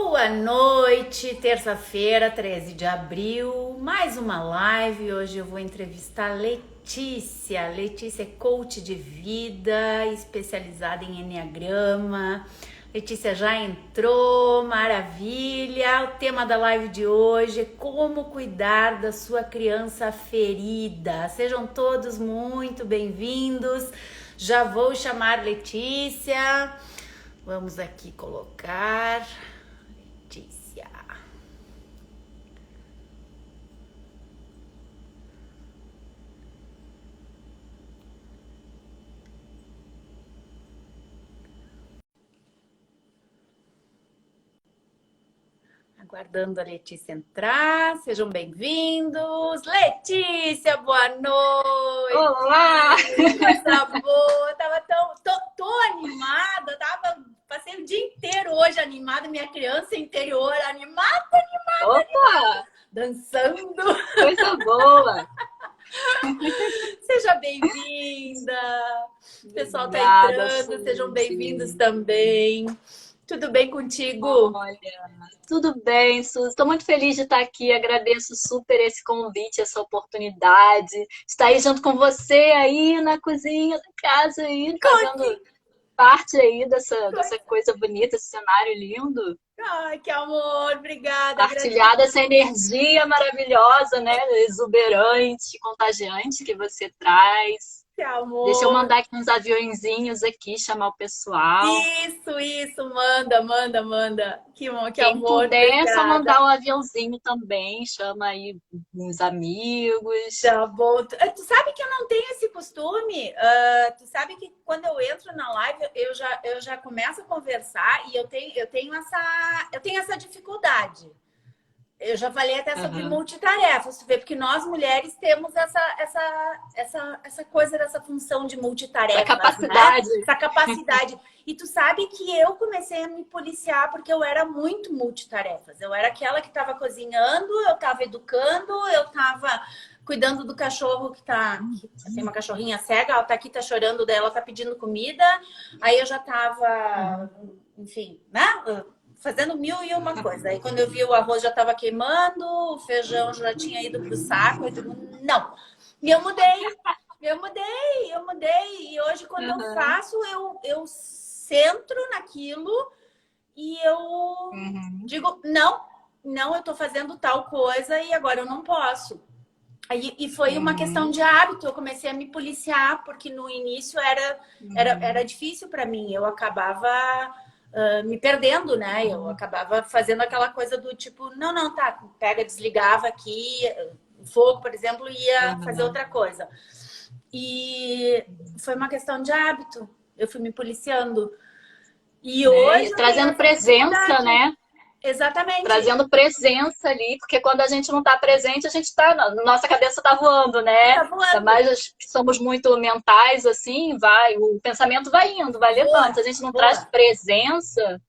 Boa noite, terça-feira, 13 de abril, mais uma live. Hoje eu vou entrevistar Letícia. Letícia é coach de vida, especializada em enneagrama. Letícia já entrou, maravilha. O tema da live de hoje é como cuidar da sua criança ferida. Sejam todos muito bem-vindos. Já vou chamar Letícia. Vamos aqui colocar Letícia. Aguardando a Letícia entrar. Sejam bem-vindos. Letícia, boa noite. Olá! Coisa boa. Tô animada. Passei o dia inteiro hoje animada. Minha criança interior animada. Opa! Dançando. Coisa boa! Seja bem-vinda. O pessoal tá Obrigada, entrando. Sejam Suzy. bem-vindos também. Tudo bem contigo? Olha, tudo bem, Suzy. Estou muito feliz de estar aqui. Agradeço super esse convite, essa oportunidade. Estar aí junto com você aí na cozinha da casa aí, fazendo parte aí dessa coisa bonita, esse cenário lindo. Ai, que amor. Obrigada. Partilhar essa energia maravilhosa, né? Exuberante, contagiante que você traz. Que amor. Deixa eu mandar aqui uns aviõezinhos aqui, chamar o pessoal. Isso. Manda. Que Quem amor. puder, é só Obrigada. mandar o aviãozinho também. Chama aí uns amigos. Tá bom. Tu sabe que eu não tenho esse costume? Tu sabe que quando eu entro na live, eu já começo a conversar e eu tenho essa dificuldade. Eu já falei até sobre multitarefas, tu vê, porque nós mulheres temos essa coisa dessa função de multitarefa. Essa capacidade. Né? Essa capacidade. E tu sabe que eu comecei a me policiar porque eu era muito multitarefas. Eu era aquela que estava cozinhando, eu estava educando, eu estava cuidando do cachorro que tem uma cachorrinha cega, ela tá aqui, tá chorando dela, tá pedindo comida. Aí eu já estava, enfim, né? Fazendo mil e uma coisa. Aí quando eu vi o arroz já estava queimando, o feijão já tinha ido pro saco, eu digo, não. E eu mudei. E hoje quando eu faço, eu centro naquilo e eu digo, não, eu tô fazendo tal coisa e agora eu não posso. E foi uma questão de hábito, eu comecei a me policiar, porque no início era difícil para mim, eu acabava me perdendo, né? Eu acabava fazendo aquela coisa do tipo, não, tá, desligava aqui, o fogo, por exemplo, ia fazer outra coisa. E foi uma questão de hábito, eu fui me policiando. E hoje trazendo presença, né? Exatamente. Trazendo presença ali, porque quando a gente não está presente, a gente tá, nossa cabeça está voando, né? Tá voando. Mas somos muito mentais, assim, o pensamento vai indo, vai levando. Se a gente não traz presença,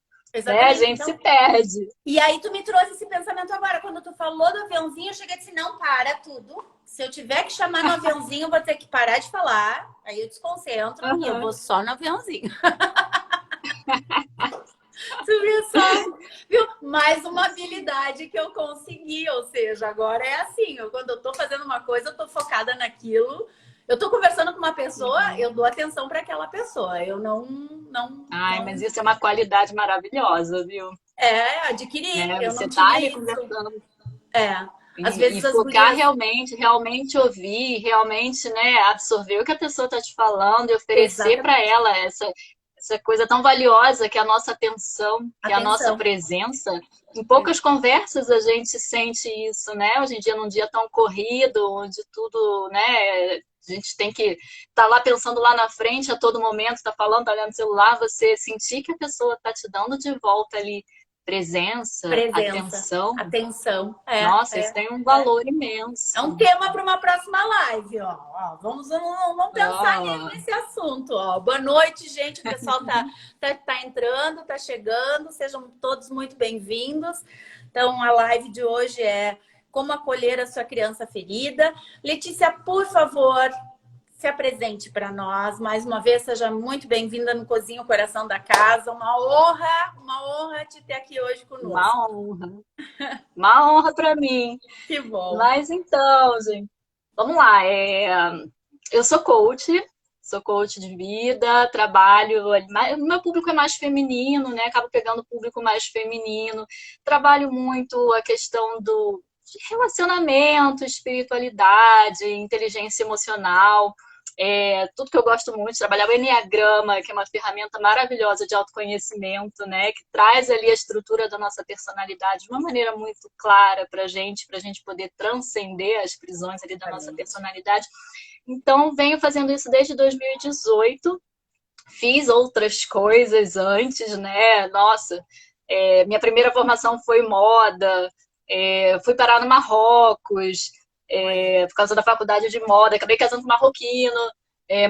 né, a gente se perde. E aí tu me trouxe esse pensamento agora. Quando tu falou do aviãozinho, eu cheguei e disse, não, para tudo. Se eu tiver que chamar no aviãozinho, eu vou ter que parar de falar. Aí eu desconcentro e eu vou só no aviãozinho. Tu viu só? Viu? Mais uma habilidade que eu consegui. Ou seja, agora é assim. Quando eu tô fazendo uma coisa, eu tô focada naquilo. Eu tô conversando com uma pessoa, eu dou atenção para aquela pessoa. Eu não. Mas isso é uma qualidade maravilhosa, viu? Adquirir. Eu você não tá aí isso. conversando. Às vezes e focar realmente ouvir, realmente, né, absorver o que a pessoa está te falando e oferecer para ela essa coisa tão valiosa que é a nossa atenção, que é a nossa presença. Em poucas conversas a gente sente isso, né? Hoje em dia, num dia tão corrido, onde tudo, né? A gente tem que estar lá pensando lá na frente a todo momento, tá falando, tá olhando no celular, você sentir que a pessoa tá te dando de volta ali presença. Atenção. Nossa, isso tem um valor imenso. É um tema para uma próxima live, ó. Vamos pensar nesse assunto, ó. Boa noite, gente. O pessoal tá entrando, tá chegando. Sejam todos muito bem-vindos. Então, a live de hoje é como acolher a sua criança ferida. Letícia, por favor, se apresente para nós. Mais uma vez, seja muito bem-vinda no Cozinha o Coração da Casa. Uma honra te ter aqui hoje conosco. Uma honra. Uma honra para mim. Que bom. Mas então, gente, vamos lá. Eu sou coach de vida, trabalho. Meu público é mais feminino, né? Acabo pegando o público mais feminino. Trabalho muito a questão de relacionamento, espiritualidade, inteligência emocional. Tudo que eu gosto muito, trabalhar o Enneagrama, que é uma ferramenta maravilhosa de autoconhecimento, né? Que traz ali a estrutura da nossa personalidade de uma maneira muito clara para a gente poder transcender as prisões ali da nossa personalidade. Então, venho fazendo isso desde 2018. Fiz outras coisas antes, né? Nossa, minha primeira formação foi moda, fui parar no Marrocos, por causa da faculdade de moda, acabei casando com um marroquino,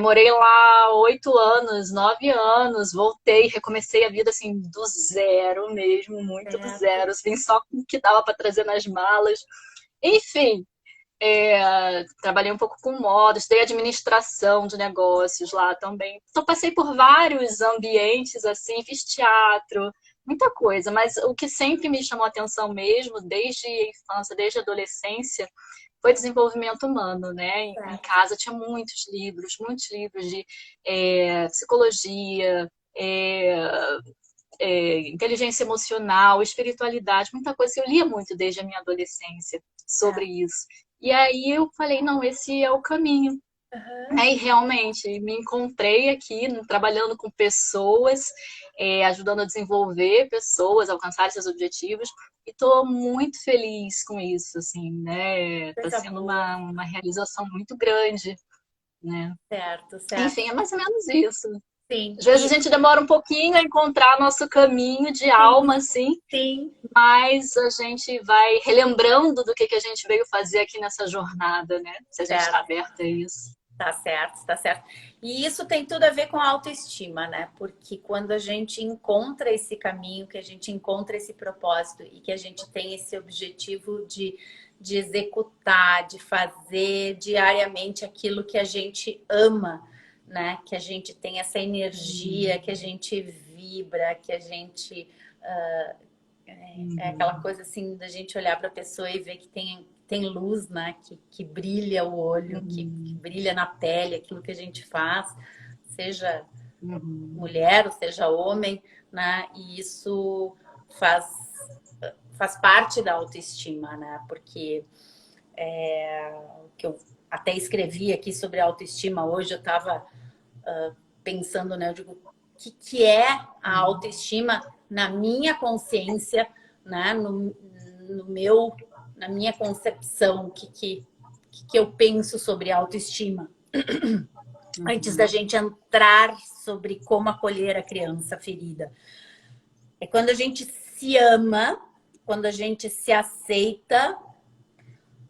morei lá 8 anos, 9 anos, voltei, recomecei a vida assim do zero mesmo, muito do zero, vim só com o que dava para trazer nas malas. Enfim, trabalhei um pouco com moda, estudei administração de negócios lá também. Então, passei por vários ambientes, assim, fiz teatro, muita coisa. Mas o que sempre me chamou a atenção mesmo, desde a infância, desde a adolescência, foi desenvolvimento humano, né? Em casa tinha muitos livros de psicologia, inteligência emocional, espiritualidade, muita coisa que eu lia muito desde a minha adolescência sobre isso. E aí eu falei, não, esse é o caminho. E realmente me encontrei aqui trabalhando com pessoas, ajudando a desenvolver pessoas, a alcançar seus objetivos. E estou muito feliz com isso, assim, né? Está sendo uma realização muito grande, né? Certo. Enfim, é mais ou menos isso. Sim. Às vezes a gente demora um pouquinho a encontrar nosso caminho de alma, assim. Sim. Mas a gente vai relembrando do que a gente veio fazer aqui nessa jornada, né? Se a gente está aberta a isso. Tá certo, tá certo. E isso tem tudo a ver com a autoestima, né? Porque quando a gente encontra esse caminho, que a gente encontra esse propósito e que a gente tem esse objetivo de executar, de fazer diariamente aquilo que a gente ama, né? Que a gente tem essa energia, que a gente vibra, que a gente... É aquela coisa assim da gente olhar para a pessoa e ver que tem luz, né? Que brilha o olho, que brilha na pele, aquilo que a gente faz, seja mulher ou seja homem, né? E isso faz parte da autoestima, né? Porque o que eu até escrevi aqui sobre autoestima hoje, eu estava pensando, né? Eu digo, o que é a autoestima na minha consciência, né? Na minha concepção, o que eu penso sobre autoestima. Antes da gente entrar sobre como acolher a criança ferida. É quando a gente se ama, quando a gente se aceita,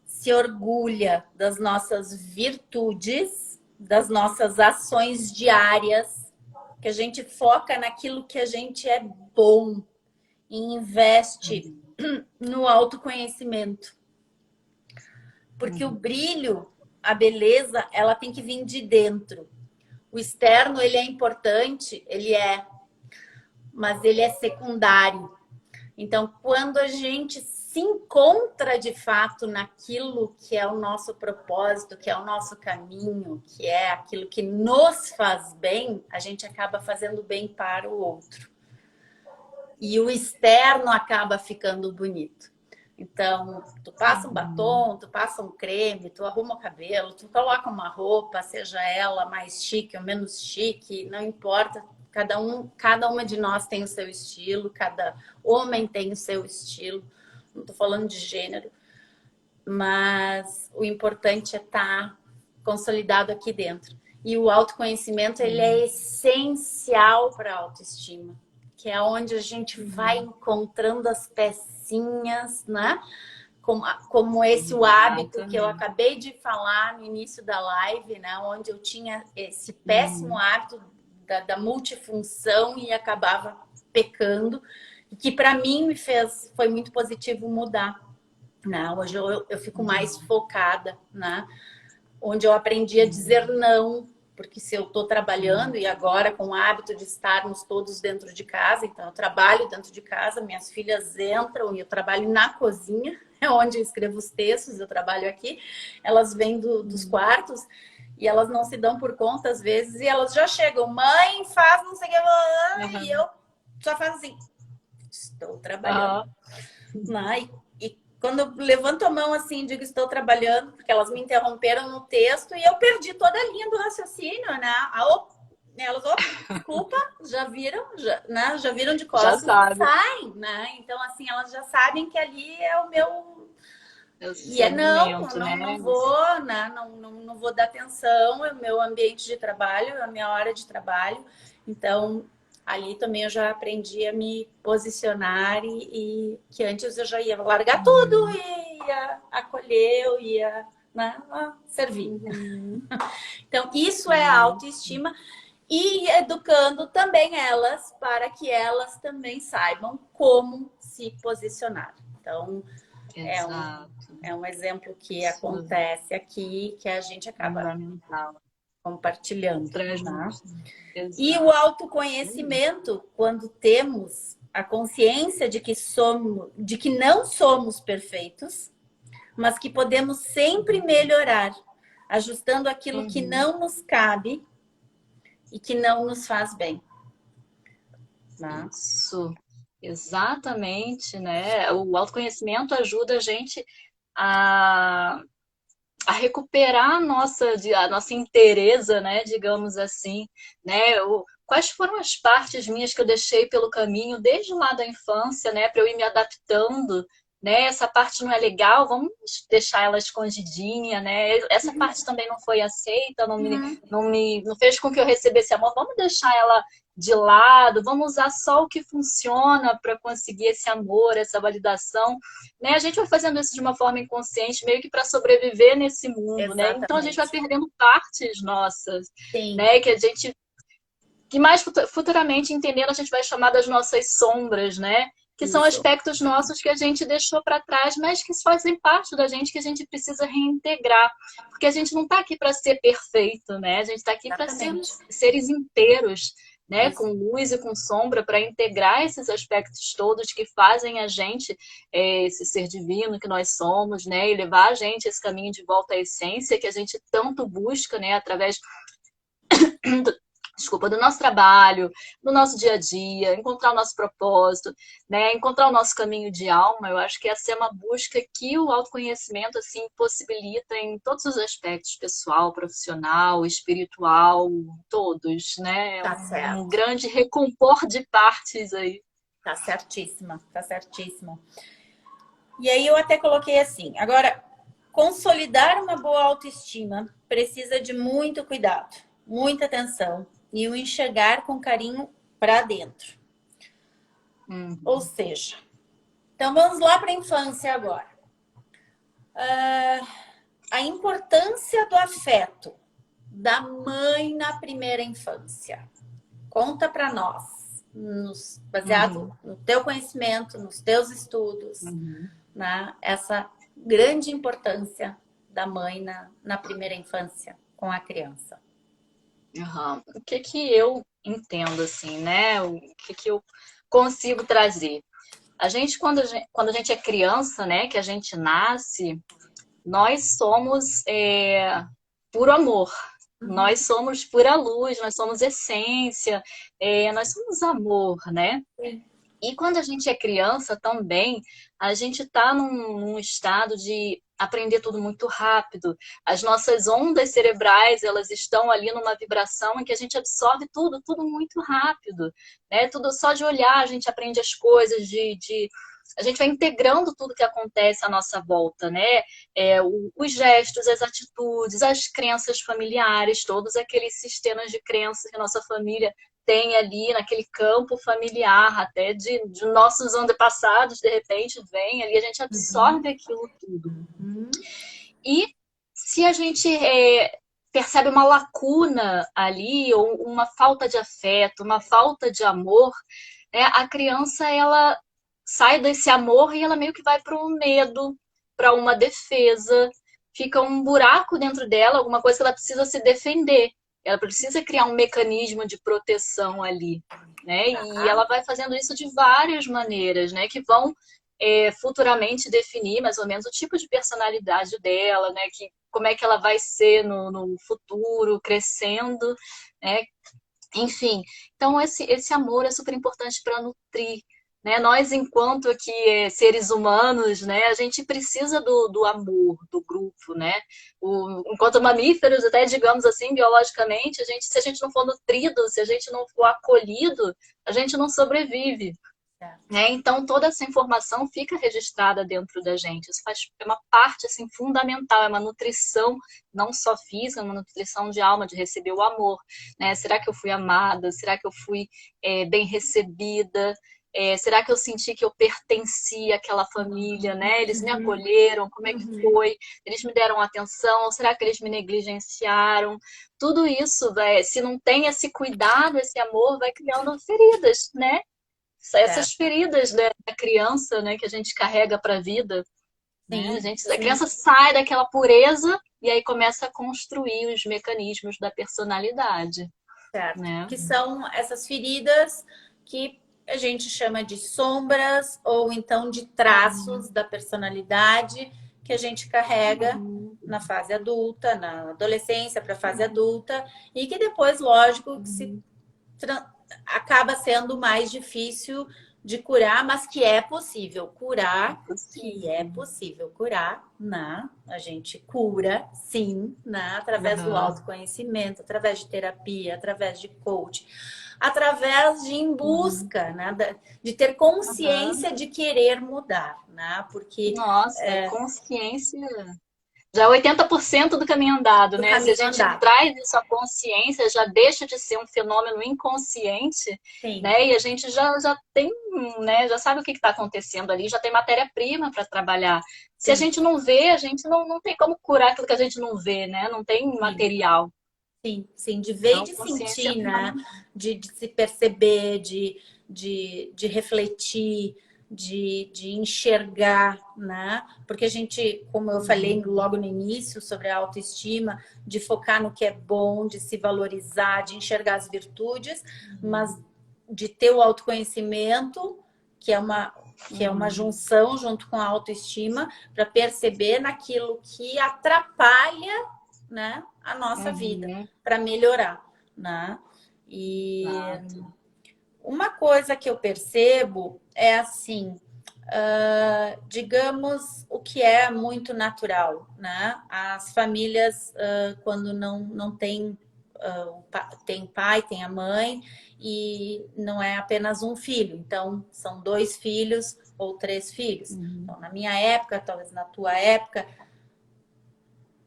se orgulha das nossas virtudes, das nossas ações diárias, que a gente foca naquilo que a gente é bom e investe no autoconhecimento. Porque o brilho, a beleza, ela tem que vir de dentro. O externo, ele é importante, mas ele é secundário. Então, quando a gente se encontra de fato naquilo que é o nosso propósito, que é o nosso caminho, que é aquilo que nos faz bem, a gente acaba fazendo bem para o outro. E o externo acaba ficando bonito. Então, tu passa um batom, tu passa um creme, tu arruma o cabelo, tu coloca uma roupa, seja ela mais chique ou menos chique, não importa. Cada uma de nós tem o seu estilo, cada homem tem o seu estilo. Não estou falando de gênero, mas o importante é estar consolidado aqui dentro. E o autoconhecimento, ele é essencial para a autoestima, que é onde a gente vai encontrando as pecinhas, né? Como esse o hábito que eu acabei de falar no início da live, né? Onde eu tinha esse péssimo hábito da multifunção e acabava pecando, e que para mim foi muito positivo mudar. Né? Hoje eu fico mais focada, né? Onde eu aprendi a dizer não, porque se eu estou trabalhando e agora com o hábito de estarmos todos dentro de casa, então eu trabalho dentro de casa, minhas filhas entram e eu trabalho na cozinha, é onde eu escrevo os textos, eu trabalho aqui, elas vêm dos quartos e elas não se dão por conta às vezes e elas já chegam, mãe, faz não sei o que, e eu só faço assim, estou trabalhando. E quando eu levanto a mão assim, digo estou trabalhando, porque elas me interromperam no texto e eu perdi toda a linha do raciocínio, né? Elas, desculpa, já viram, né? Já viram de costas, saem, né? Então, assim, elas já sabem que ali é o meu... E não vou, né? Não vou dar atenção, é o meu ambiente de trabalho, é a minha hora de trabalho. Então, ali também eu já aprendi a me posicionar e que antes eu já ia largar tudo e ia acolher, eu ia, né, servir. Então, isso é a autoestima e educando também elas para que elas também saibam como se posicionar. Então, é um exemplo que acontece aqui, que a gente acaba compartilhando. Tá? E o autoconhecimento, quando temos a consciência de que não somos perfeitos, mas que podemos sempre melhorar, ajustando aquilo que não nos cabe e que não nos faz bem. Tá? Isso, exatamente, né? O autoconhecimento ajuda a gente a recuperar a nossa inteireza, né? Digamos assim, né? Quais foram as partes minhas que eu deixei pelo caminho desde lá da infância, né? Para eu ir me adaptando, né? Essa parte não é legal, vamos deixar ela escondidinha, né? Essa parte também não foi aceita, não fez com que eu recebesse amor, vamos deixar ela de lado, vamos usar só o que funciona para conseguir esse amor, essa validação, né? A gente vai fazendo isso de uma forma inconsciente, meio que para sobreviver nesse mundo, né? Então a gente vai perdendo partes nossas, né? Que mais futuramente entendendo a gente vai chamar das nossas sombras, né? Que são aspectos nossos que a gente deixou para trás, mas que fazem parte da gente, que a gente precisa reintegrar. Porque a gente não está aqui para ser perfeito, né? A gente está aqui para ser seres inteiros, né? Com luz e com sombra, para integrar esses aspectos todos que fazem a gente esse ser divino que nós somos, né? E levar a gente esse caminho de volta à essência que a gente tanto busca, né? Através do nosso trabalho, do nosso dia a dia, encontrar o nosso propósito, né? Encontrar o nosso caminho de alma. Eu acho que essa é uma busca que o autoconhecimento assim possibilita em todos os aspectos, pessoal, profissional, espiritual, todos, né? Tá certo. Um grande recompor de partes aí. Tá certíssima, tá certíssima. E aí eu até coloquei assim, agora, consolidar uma boa autoestima precisa de muito cuidado, muita atenção e o enxergar com carinho para dentro. Ou seja, então vamos lá para a infância agora. A importância do afeto da mãe na primeira infância. Conta para nós, baseado no teu conhecimento, nos teus estudos, né? Essa grande importância da mãe na primeira infância com a criança. O que eu entendo, assim, né? O que eu consigo trazer? Quando a gente é criança, né? Que a gente nasce, nós somos puro amor. Nós somos pura luz, nós somos essência, nós somos amor, né? E quando a gente é criança também, a gente está num estado de aprender tudo muito rápido. As nossas ondas cerebrais, elas estão ali numa vibração em que a gente absorve tudo muito rápido, né? Tudo só de olhar, a gente aprende as coisas, a gente vai integrando tudo que acontece à nossa volta, né? Os gestos, as atitudes, as crenças familiares, todos aqueles sistemas de crenças que a nossa família tem ali naquele campo familiar, até de nossos antepassados, de repente, vem ali, a gente absorve aquilo tudo. E se a gente percebe uma lacuna ali, ou uma falta de afeto, uma falta de amor, né, a criança, ela sai desse amor e ela meio que vai para um medo, para uma defesa, fica um buraco dentro dela, alguma coisa que ela precisa se defender. ela precisa criar um mecanismo de proteção ali, né? E ela vai fazendo isso de várias maneiras, né? Que vão futuramente definir mais ou menos o tipo de personalidade dela, né? Como é que ela vai ser no futuro, crescendo, né? Enfim, então esse amor é super importante para nutrir, né? Nós, enquanto aqui seres humanos, né, a gente precisa do amor, do grupo, né? Enquanto mamíferos, até digamos assim, biologicamente, se a gente não for nutrido, se a gente não for acolhido, a gente não sobrevive. Né? Então, toda essa informação fica registrada dentro da gente. Isso é uma parte assim, fundamental, é uma nutrição, não só física, é uma nutrição de alma, de receber o amor. Né? Será que eu fui amada? Será que eu fui bem recebida? Será que eu senti que eu pertencia àquela família? Né? Eles me acolheram? Como é que foi? Eles me deram atenção? Será que eles me negligenciaram? Tudo isso, se não tem esse cuidado, esse amor, vai criando feridas, né? Essas feridas da criança, né, que a gente carrega para a vida, né? A criança sai daquela pureza e aí começa a construir os mecanismos da personalidade. Certo. Né? Que são essas feridas que a gente chama de sombras ou então de traços da personalidade que a gente carrega na fase adulta, na adolescência para a fase adulta, e que depois, lógico, que acaba sendo mais difícil de curar, mas que é possível curar, né? A gente cura, sim, né? Através do autoconhecimento, através de terapia, através de coach, através de em busca, né? De ter consciência de querer mudar, né? Porque nossa, consciência já é 80% do caminho andado, né? Se a gente traz isso à consciência, já deixa de ser um fenômeno inconsciente, né? E a gente já tem, né? Já sabe o que está acontecendo ali, já tem matéria-prima para trabalhar. Se a gente não vê, a gente não tem como curar aquilo que a gente não vê, né? Não tem material. Sim, de ver e de sentir, né? De se perceber, de refletir, de enxergar, né? Porque a gente, como eu falei logo no início sobre a autoestima, de focar no que é bom, de se valorizar, de enxergar as virtudes, mas de ter o autoconhecimento, que é uma junção junto com a autoestima, para perceber naquilo que atrapalha, né, a nossa vida, para melhorar, né? E uma coisa que eu percebo é assim, digamos, o que é muito natural, né? As famílias, quando não tem, tem pai, tem a mãe, e não é apenas um filho, então são 2 filhos ou 3 filhos. Então, na minha época, talvez na tua época,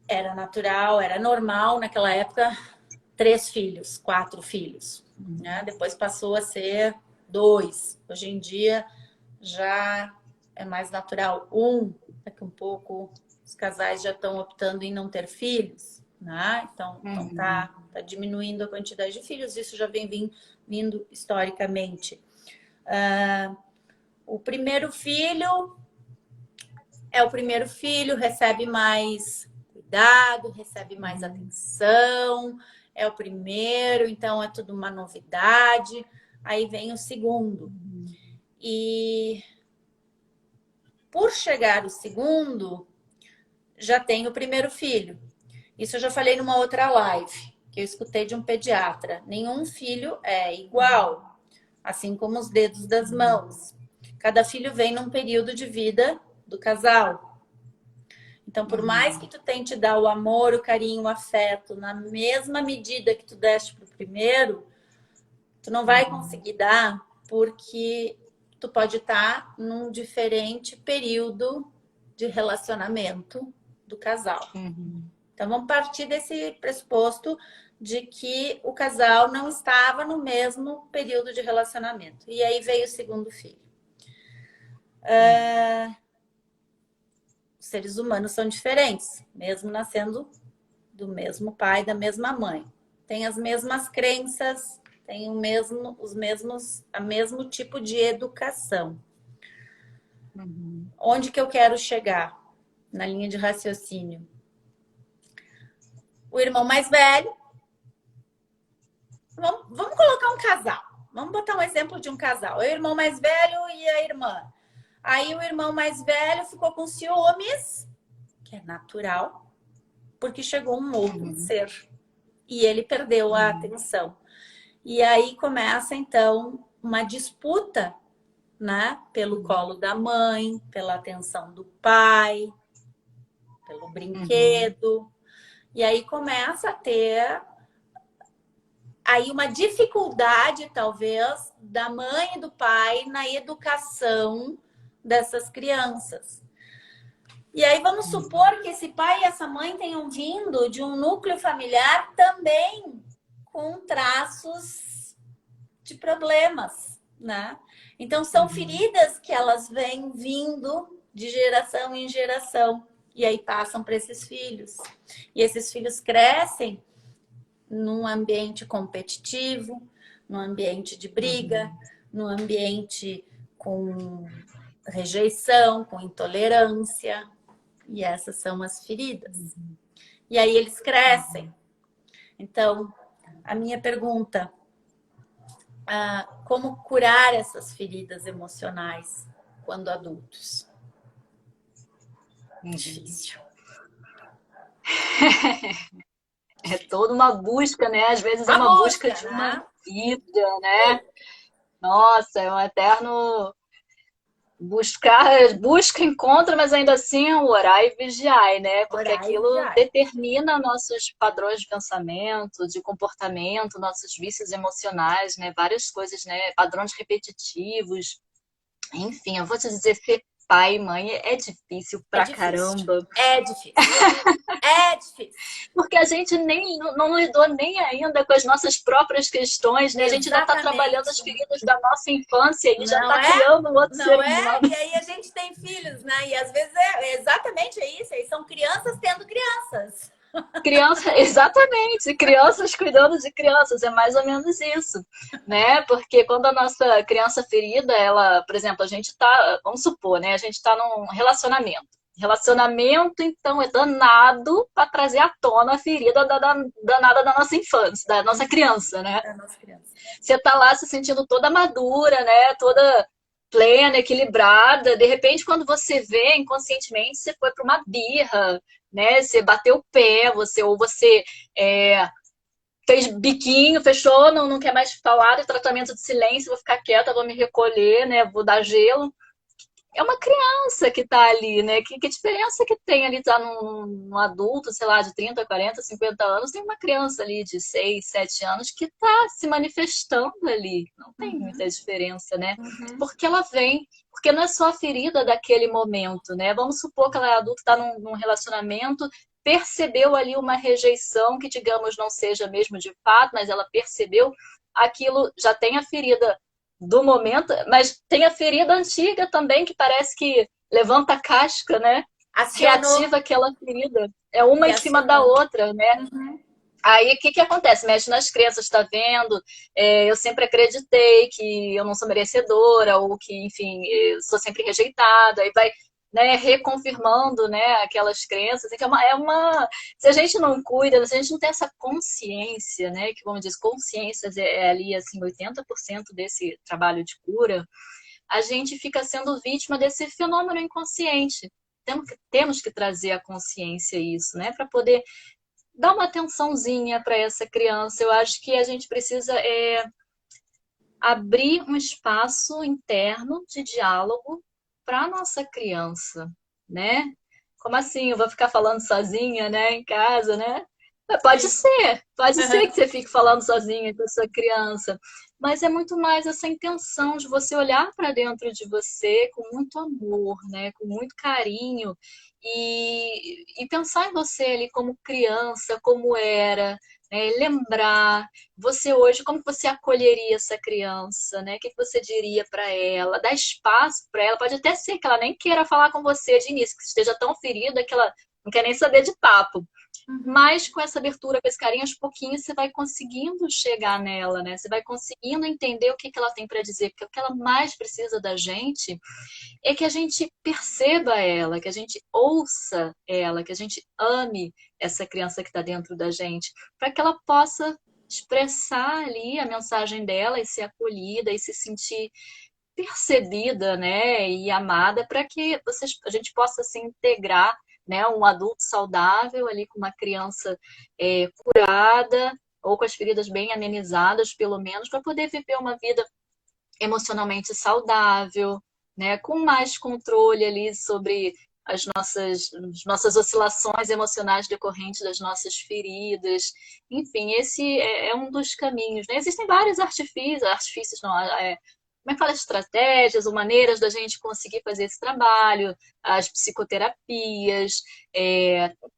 era natural, era normal naquela época 3 filhos, 4 filhos. Né? Depois passou a ser 2. Hoje em dia já é mais natural. Daqui um pouco os casais já estão optando em não ter filhos. Né? Então tá diminuindo a quantidade de filhos. Isso já vem vindo historicamente. O primeiro filho é o primeiro filho, recebe mais cuidado, recebe mais atenção, é o primeiro, então é tudo uma novidade. Aí vem o segundo. E por chegar o segundo, já tem o primeiro filho. Isso eu já falei numa outra live, que eu escutei de um pediatra. Nenhum filho é igual, assim como os dedos das mãos. Cada filho vem num período de vida do casal. Então, por mais que tu tente dar o amor, o carinho, o afeto na mesma medida que tu deste pro primeiro, tu não vai conseguir dar, porque tu pode estar num diferente período de relacionamento do casal. Então, vamos partir desse pressuposto de que o casal não estava no mesmo período de relacionamento. E aí veio o segundo filho. Os seres humanos são diferentes, mesmo nascendo do mesmo pai, da mesma mãe. Tem as mesmas crenças, tem o mesmo tipo de educação. Onde que eu quero chegar na linha de raciocínio? O irmão mais velho Vamos colocar um casal. Vamos botar um exemplo de um casal. O irmão mais velho e a irmã. Aí o irmão mais velho ficou com ciúmes, que é natural, porque chegou um outro ser e ele perdeu a atenção. E aí começa então uma disputa, né? Pelo colo da mãe, pela atenção do pai, pelo brinquedo. E aí começa a ter aí uma dificuldade, talvez, da mãe e do pai na educação dessas crianças. E aí vamos supor que esse pai e essa mãe tenham vindo de um núcleo familiar também com traços de problemas, né? Então são feridas que elas vêm vindo de geração em geração e aí passam para esses filhos. E esses filhos crescem num ambiente competitivo, num ambiente de briga, num ambiente com rejeição, com intolerância. E essas são as feridas. E aí eles crescem. Então, a minha pergunta, como curar essas feridas emocionais quando adultos? Difícil. É toda uma busca, né? Às vezes é uma busca de uma vida, né? Nossa, é um eterno busca, encontra, mas ainda assim é um orar e vigiar, né? Porque aquilo determina nossos padrões de pensamento, de comportamento, nossos vícios emocionais, né? Várias coisas, né? Padrões repetitivos. Enfim, eu vou te dizer, ser pai e mãe é difícil pra caramba. É difícil. É difícil. Porque a gente não lidou nem ainda com as nossas próprias questões, né? A gente ainda está trabalhando as feridas da nossa infância e já está criando um outro ser humano. E aí a gente tem filhos, né? E às vezes é exatamente isso. Aí são crianças tendo crianças. Exatamente, crianças cuidando de crianças, é mais ou menos isso, né? Porque quando a nossa criança ferida, ela, por exemplo, a gente tá, vamos supor, né? A gente tá num relacionamento. Relacionamento, então, é danado para trazer à tona a ferida danada da nossa infância, da nossa criança, né? Da nossa criança. Você tá lá se sentindo toda madura, né? Toda plena, equilibrada. De repente, quando você vê inconscientemente, você foi para uma birra, né? Você bateu o pé, ou você fez biquinho, fechou, não quer mais falar de tratamento de silêncio, vou ficar quieta, vou me recolher, né? Vou dar gelo. É uma criança que está ali, né? Que diferença que tem ali, tá num adulto, sei lá, de 30, 40, 50 anos, tem uma criança ali de 6, 7 anos que está se manifestando ali. Não tem muita diferença, né? Porque ela vem, porque não é só a ferida daquele momento, né? Vamos supor que ela é adulta, está num relacionamento, percebeu ali uma rejeição que, digamos, não seja mesmo de fato, mas ela percebeu aquilo, já tem a ferida do momento, mas tem a ferida antiga também, que parece que levanta a casca, né? Reativa aquela ferida. É uma em cima da outra, né? Aí, o que acontece? Mexe nas crenças, tá vendo? Eu sempre acreditei que eu não sou merecedora, ou que, enfim, sou sempre rejeitada. Aí vai, né, reconfirmando, né, aquelas crenças. Então, se a gente não cuida, se a gente não tem essa consciência, né, que vamos dizer, consciência é ali, assim, 80% desse trabalho de cura, a gente fica sendo vítima desse fenômeno inconsciente. Temos que trazer a consciência isso, né, para poder dar uma atençãozinha para essa criança. Eu acho que a gente precisa abrir um espaço interno de diálogo para a nossa criança, né? Como assim? Eu vou ficar falando sozinha, né, em casa, né? Pode ser que você fique falando sozinha com a sua criança, mas é muito mais essa intenção de você olhar para dentro de você com muito amor, né, com muito carinho e pensar em você ali como criança, como era, né, lembrar você hoje, como você acolheria essa criança, né? O que você diria para ela? Dar espaço para ela. Pode até ser que ela nem queira falar com você de início, que esteja tão ferida que ela não quer nem saber de papo. Mas com essa abertura, com esse carinho, aos pouquinhos você vai conseguindo chegar nela, né? Você vai conseguindo entender o que ela tem para dizer, porque o que ela mais precisa da gente é que a gente perceba ela, que a gente ouça ela, que a gente ame essa criança que está dentro da gente, para que ela possa expressar ali a mensagem dela e ser acolhida e se sentir percebida, né, e amada para que a gente possa se integrar, né, um adulto saudável ali com uma criança curada ou com as feridas bem amenizadas, pelo menos, para poder viver uma vida emocionalmente saudável, né, com mais controle ali sobre as nossas oscilações emocionais decorrentes das nossas feridas. Enfim, esse é um dos caminhos, né? Existem vários artifícios não, como é que fala, estratégias ou maneiras da gente conseguir fazer esse trabalho, as psicoterapias,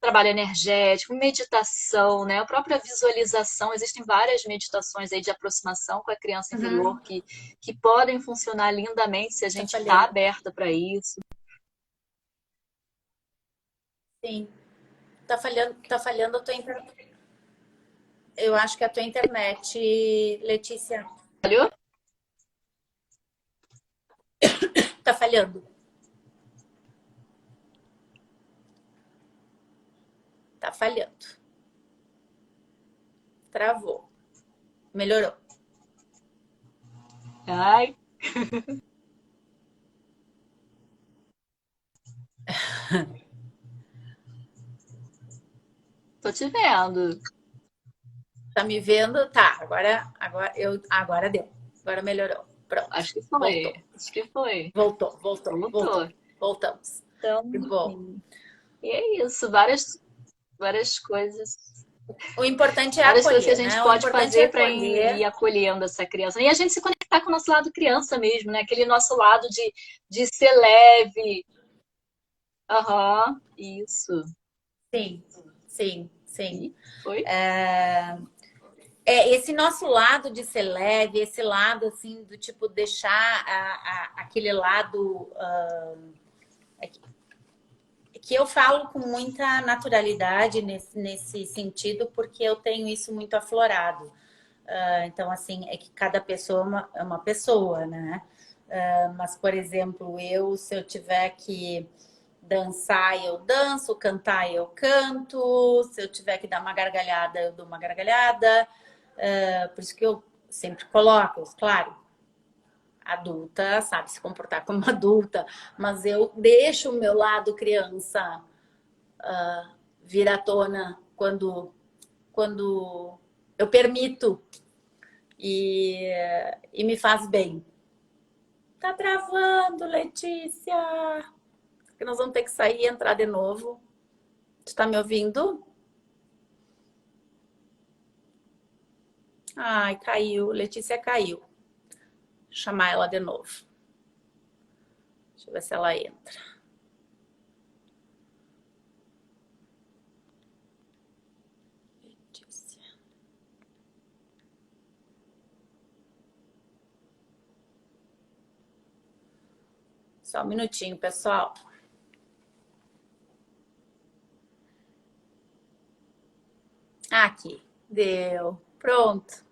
trabalho energético, meditação, né? A própria visualização, existem várias meditações aí de aproximação com a criança interior que podem funcionar lindamente se a gente está aberta para isso. Sim. Tá falhando a tua internet. Eu acho que a tua internet, Letícia, Valeu? tá falhando. Tá falhando. Travou. Melhorou. Ai. Tô te vendo. Tá me vendo? Tá. Agora deu. Agora melhorou. Pronto. Acho que foi. Voltou. Acho que foi. Voltou. Voltou. Voltamos. Então, Que bom. e é isso, várias coisas. O importante é Várias coisas que a acolher, gente né? O pode importante é fazer para acolher. ir acolhendo essa criança. E a gente se conectar com o nosso lado criança mesmo, né? Aquele nosso lado de ser leve. Aham, isso. Sim. E foi? Esse nosso lado de ser leve, esse lado assim do tipo deixar aquele lado que eu falo com muita naturalidade nesse sentido, porque eu tenho isso muito aflorado. Então, assim, é que cada pessoa é uma pessoa, né? Mas, por exemplo, se eu tiver que dançar, eu danço, cantar, eu canto, se eu tiver que dar uma gargalhada, eu dou uma gargalhada. Por isso que eu sempre coloco, claro, adulta sabe se comportar como adulta, mas eu deixo o meu lado criança vir à tona quando eu permito e me faz bem. Tá travando, Letícia. Que nós vamos ter que sair e entrar de novo. Tu tá me ouvindo? Ai, caiu. Letícia caiu. Vou chamar ela de novo. Deixa eu ver se ela entra. Letícia. Só um minutinho, pessoal. Aqui. Deu. Pronto.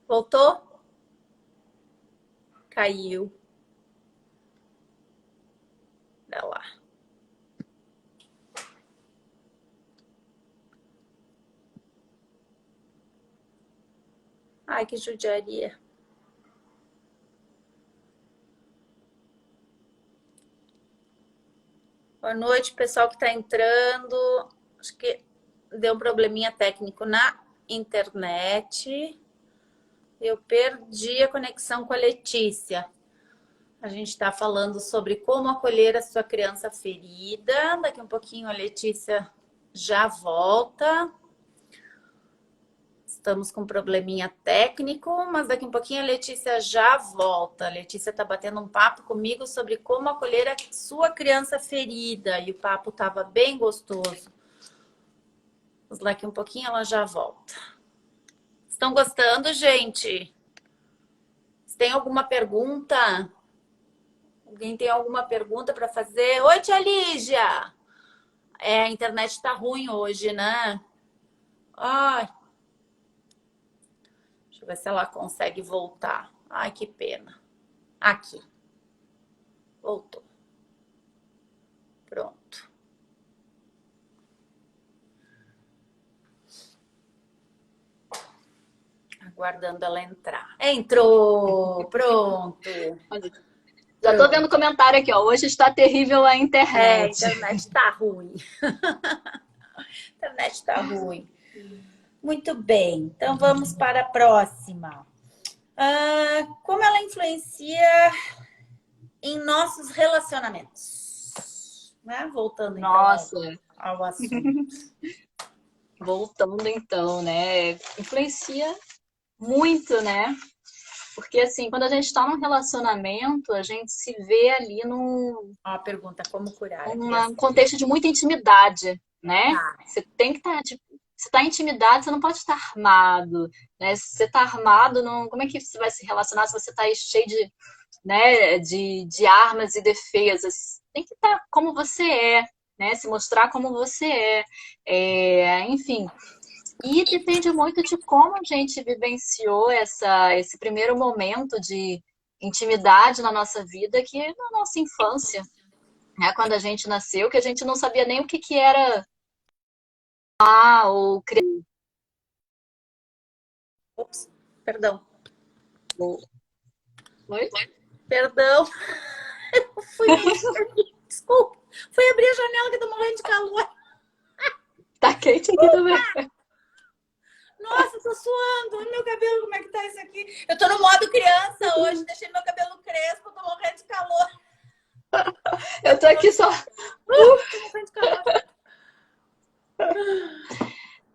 Voltou? Caiu. Olha lá. Ai, que judiaria. Boa noite, pessoal que está entrando. Acho que deu um probleminha técnico na internet. Eu perdi a conexão com a Letícia. A gente está falando sobre como acolher a sua criança ferida. Daqui um pouquinho a Letícia já volta. Estamos com um probleminha técnico, mas daqui um pouquinho a Letícia já volta. A Letícia está batendo um papo comigo sobre como acolher a sua criança ferida. E o papo estava bem gostoso. Mas daqui um pouquinho ela já volta. Estão gostando, gente? Se tem alguma pergunta? Alguém tem alguma pergunta para fazer? Oi, tia Lígia! A internet está ruim hoje, né? Ai. Deixa eu ver se ela consegue voltar. Ai, que pena. Aqui. Voltou. Pronto. Aguardando ela entrar. Entrou! Pronto! Já tô vendo comentário aqui, ó. Hoje está terrível a A internet. internet tá ruim. A internet tá ruim. Muito bem, então vamos para a próxima. Como ela influencia em nossos relacionamentos? Né? Voltando então Nossa, ao assunto. voltando então, né? Influencia muito, né? Porque assim, quando a gente está num relacionamento, a gente se vê ali Ó, a pergunta, como curar a num criação? contexto de muita intimidade, né? Tá. Você tem que estar, você está em intimidade, você não pode estar armado, né? Se você está armado, não, como é que você vai se relacionar se você está cheio de, né, de armas e defesas? Tem que estar como você é, né? Se mostrar como você enfim. E depende muito de como a gente vivenciou esse primeiro momento de intimidade na nossa vida, que é na nossa infância, né? Quando a gente nasceu, que a gente não sabia nem o que que era ou criar. Ops, perdão. Oi? Perdão. Eu fui Desculpa. Fui abrir a janela que tô morrendo de calor. Tá quente aqui também. Nossa, tô suando. Olha meu cabelo, como é que tá isso aqui? Eu tô no modo criança hoje. Deixei meu cabelo crespo, tô morrendo de calor. Eu tô aqui só. Tô morrendo de calor.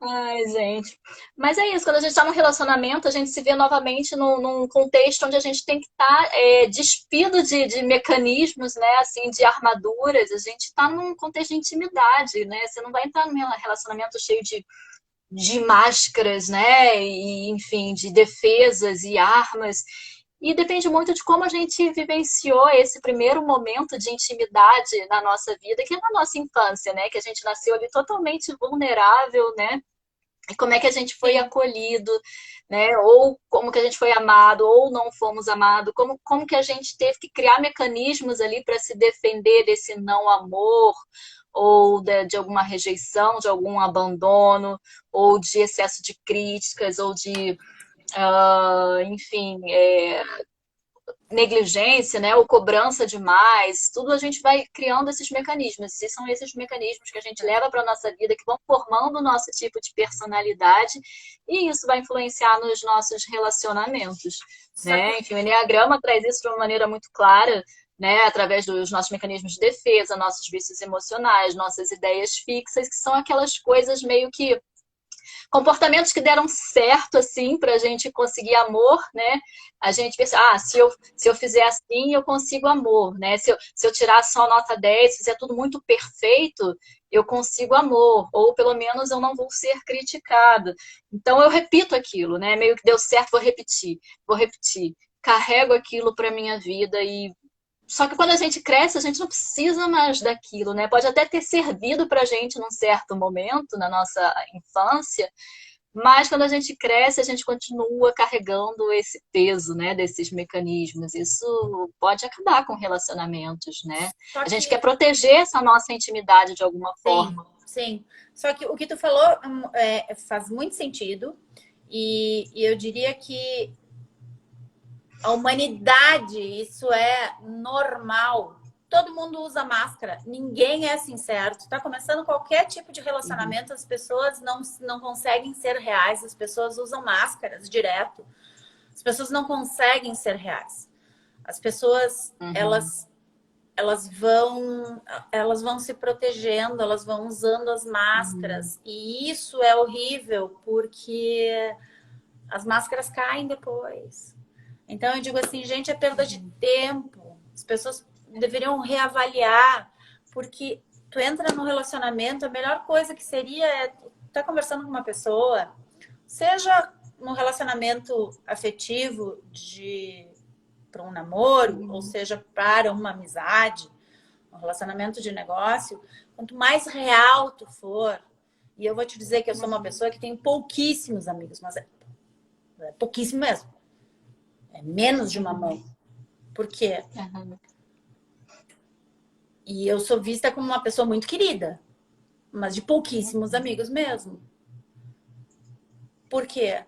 Ai, gente. Mas é isso, quando a gente está num relacionamento, a gente se vê novamente num contexto onde a gente tem que estar despido de mecanismos, né? Assim, de armaduras. A gente está num contexto de intimidade, né? Você não vai entrar num relacionamento cheio de máscaras, né? E, enfim, de defesas e armas. E depende muito de como a gente vivenciou esse primeiro momento de intimidade na nossa vida, que é na nossa infância, né? Que a gente nasceu ali totalmente vulnerável, né? E como é que a gente foi Sim. acolhido, né? Ou como que a gente foi amado, ou não fomos amados, como que a gente teve que criar mecanismos ali para se defender desse não amor, ou de alguma rejeição, de algum abandono, ou de excesso de críticas, ou de, enfim, negligência, né, ou cobrança demais, tudo a gente vai criando esses mecanismos. E são esses mecanismos que a gente leva para a nossa vida, que vão formando o nosso tipo de personalidade, e isso vai influenciar nos nossos relacionamentos, né? Enfim, o Enneagrama traz isso de uma maneira muito clara, né, através dos nossos mecanismos de defesa, nossos vícios emocionais, nossas ideias fixas, que são aquelas coisas meio que comportamentos que deram certo, assim, para a gente conseguir amor, né? A gente pensa, se eu fizer assim, eu consigo amor, né? Se eu tirar só nota 10, fizer tudo muito perfeito, eu consigo amor, ou pelo menos eu não vou ser criticada. Então eu repito aquilo, né? Meio que deu certo, vou repetir. Carrego aquilo para minha vida e só que quando a gente cresce, a gente não precisa mais daquilo, né? Pode até ter servido pra gente num certo momento, na nossa infância, mas quando a gente cresce, a gente continua carregando esse peso, né, desses mecanismos. Isso pode acabar com relacionamentos, né? Só A gente que, quer proteger essa nossa intimidade de alguma sim, forma. sim. Só que o que tu falou faz muito sentido. E eu diria que a humanidade, isso é normal. Todo mundo usa máscara, ninguém é sincero. Tu tá começando qualquer tipo de Uhum. relacionamento, as pessoas não conseguem ser reais, as pessoas usam máscaras direto. As pessoas não conseguem ser reais. As pessoas, Uhum. elas vão se protegendo, elas vão usando as Uhum. máscaras. E isso é horrível, porque as máscaras caem depois. Então eu digo assim, gente, é perda de tempo. As pessoas deveriam reavaliar, porque tu entra no relacionamento, a melhor coisa que seria é tu tá conversando com uma pessoa, seja num relacionamento afetivo de para um namoro, ou Uhum. seja, para uma amizade, um relacionamento de negócio, quanto mais real tu for, e eu vou te dizer que eu sou uma Uhum. pessoa que tem pouquíssimos amigos, mas é pouquíssimo mesmo. É menos de uma mão. Uhum. Por quê? Uhum. E eu sou vista como uma pessoa muito querida, mas de pouquíssimos amigos mesmo. Por quê?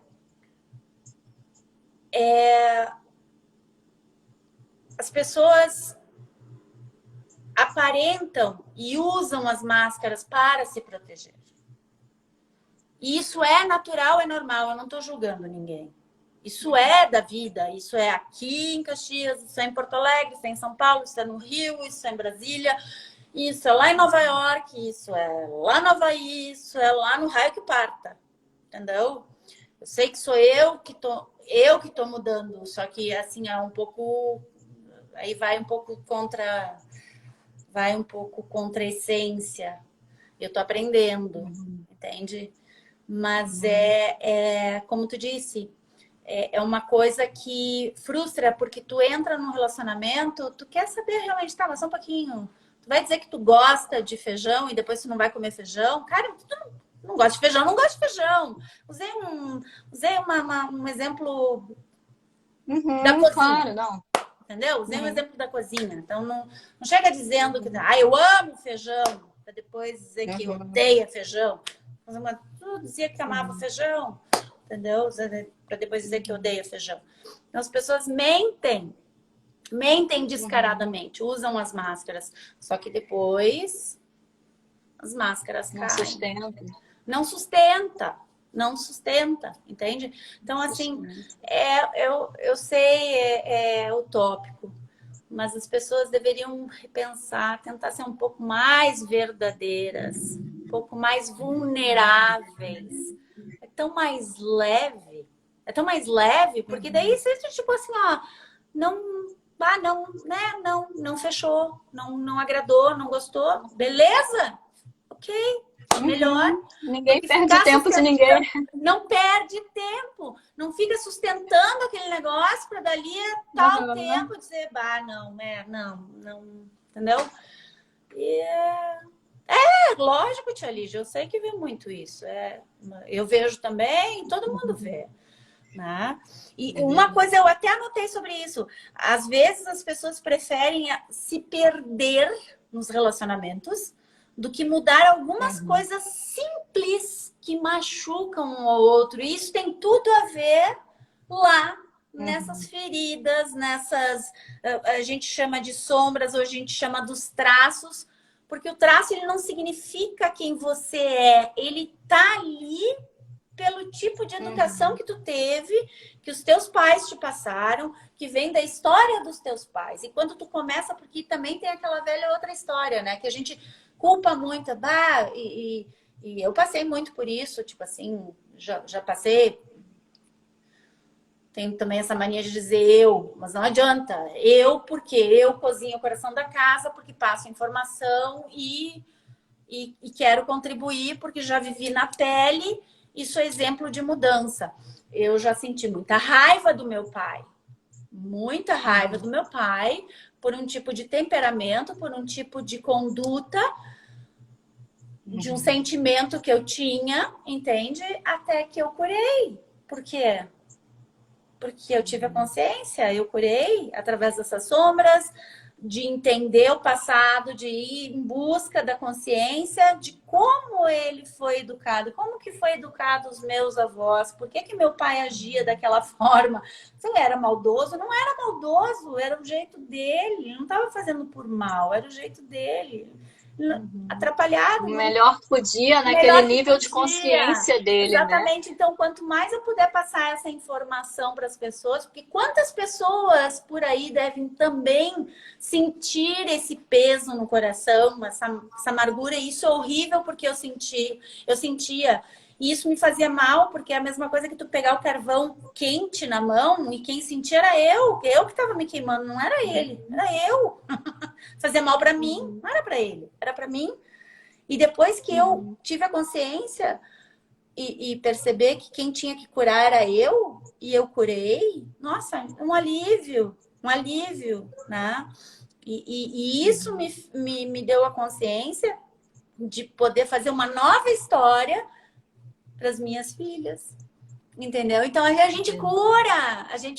as pessoas aparentam e usam as máscaras para se proteger. E isso é natural, é normal, eu não estou julgando ninguém. Isso é da vida, isso é aqui em Caxias, isso é em Porto Alegre, isso é em São Paulo, isso é no Rio, isso é em Brasília, isso é lá em Nova York, isso é lá no Havaí, isso é lá no raio que parta, entendeu? Eu sei que sou eu que tô mudando, só que assim é um pouco, aí vai um pouco contra a essência. Eu tô aprendendo, entende? Mas como tu disse, é uma coisa que frustra, porque tu entra num relacionamento, tu quer saber realmente, tá, mas só um pouquinho. Tu vai dizer que tu gosta de feijão e depois tu não vai comer feijão? Cara, tu não gosta de feijão, não gosta de feijão. Usei um exemplo da cozinha. Claro, não. Entendeu? Usei um exemplo da cozinha. Então, não chega dizendo que eu amo feijão, para depois dizer que odeia feijão. Tu dizia que amava feijão, entendeu? Para depois dizer que odeia feijão. Então, as pessoas mentem descaradamente, usam as máscaras. Só que depois as máscaras caem. Não sustenta, entende? Então, assim, eu sei, é utópico, mas as pessoas deveriam repensar, tentar ser um pouco mais verdadeiras, um pouco mais vulneráveis. É tão mais leve, porque daí você, tipo assim, ó, não fechou, não agradou, não gostou, beleza? Ok. Melhor. Ninguém perde tempo de ninguém. Não perde tempo. Não fica sustentando aquele negócio para dali a tal tempo dizer, não. Entendeu? Lógico, tia Lígia, eu sei que vê muito isso. Eu vejo também, todo mundo vê. Né? E uma coisa eu até anotei sobre isso. Às vezes as pessoas preferem se perder nos relacionamentos do que mudar algumas coisas simples que machucam um ao outro. E isso tem tudo a ver lá nessas feridas, a gente chama de sombras, ou a gente chama dos traços, porque o traço ele não significa quem você é, ele tá ali pelo tipo de educação que tu teve, que os teus pais te passaram, que vem da história dos teus pais. E quando tu começa, porque também tem aquela velha outra história, né? Que a gente culpa muito, e eu passei muito por isso, tipo assim, já passei. Tenho também essa mania de dizer mas não adianta. Porque eu cozinho o coração da casa, porque passo informação e quero contribuir, porque já vivi na pele e sou exemplo de mudança. Eu já senti muita raiva do meu pai. Muita raiva do meu pai por um tipo de temperamento, por um tipo de conduta, de um sentimento que eu tinha, entende? Até que eu curei. Por quê? Porque eu tive a consciência, eu curei através dessas sombras, de entender o passado, de ir em busca da consciência de como ele foi educado, como que foi educado os meus avós, por que meu pai agia daquela forma. Se ele era maldoso, não era maldoso, era o jeito dele, ele não estava fazendo por mal, era o jeito dele. Atrapalhado. O melhor que podia, naquele nível de consciência dele, exatamente. Né? Então, quanto mais eu puder passar essa informação para as pessoas, porque quantas pessoas por aí devem também sentir esse peso no coração, essa amargura, e isso é horrível porque eu sentia. E isso me fazia mal, porque é a mesma coisa que tu pegar o carvão quente na mão e quem sentia era eu que estava me queimando, não era ele, era eu. Fazia mal para mim, não era para ele, era para mim. E depois que eu tive a consciência e perceber que quem tinha que curar era eu, e eu curei, nossa, um alívio, né? E isso me deu a consciência de poder fazer uma nova história para as minhas filhas, entendeu? Então a gente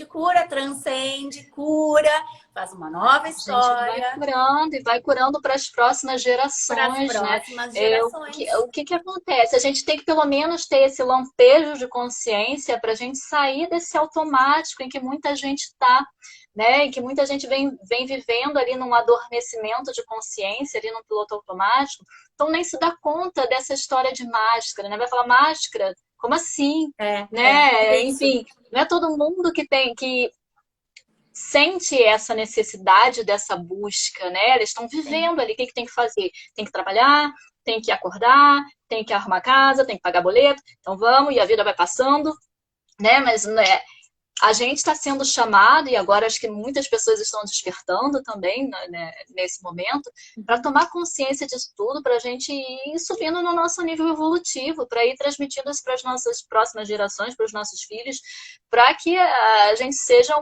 cura, transcende, cura, faz uma nova A gente vai história curando e vai curando para as próximas para as gerações, né? próximas O gerações. que acontece? A gente tem que pelo menos ter esse lampejo de consciência para a gente sair desse automático em que muita gente está, né? Em que muita gente vem vivendo ali num adormecimento de consciência, ali num piloto automático, então nem se dá conta dessa história de máscara, né? Vai falar máscara? Como assim? É Né? isso. Enfim, não é todo mundo que sente essa necessidade dessa busca, né? Eles estão vivendo ali, o que tem que fazer? Tem que trabalhar, tem que acordar, tem que arrumar casa, tem que pagar boleto, então vamos, e a vida vai passando, né? Mas né, a gente está sendo chamado, e agora acho que muitas pessoas estão despertando também, né, nesse momento, para tomar consciência disso tudo, para a gente ir subindo no nosso nível evolutivo, para ir transmitindo isso para as nossas próximas gerações, para os nossos filhos, para que a gente seja